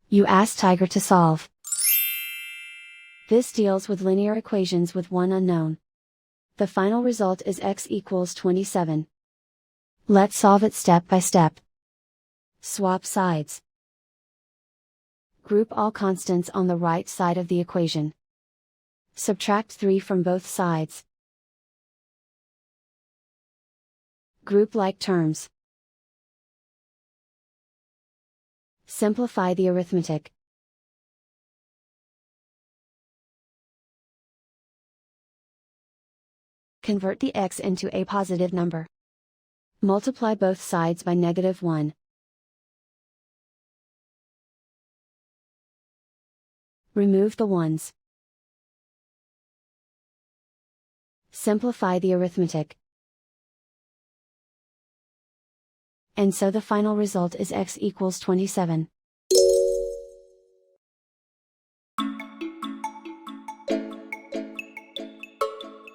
You ask Tiger to solve. This deals with linear equations with one unknown. The final result is x equals 27. Let's solve it step by step. Swap sides. Group all constants on the right side of the equation. Subtract 3 from both sides. Group like terms. Simplify the arithmetic. Convert the x into a positive number. Multiply both sides by -1. Remove the ones. Simplify the arithmetic. And so the final result is x equals 27.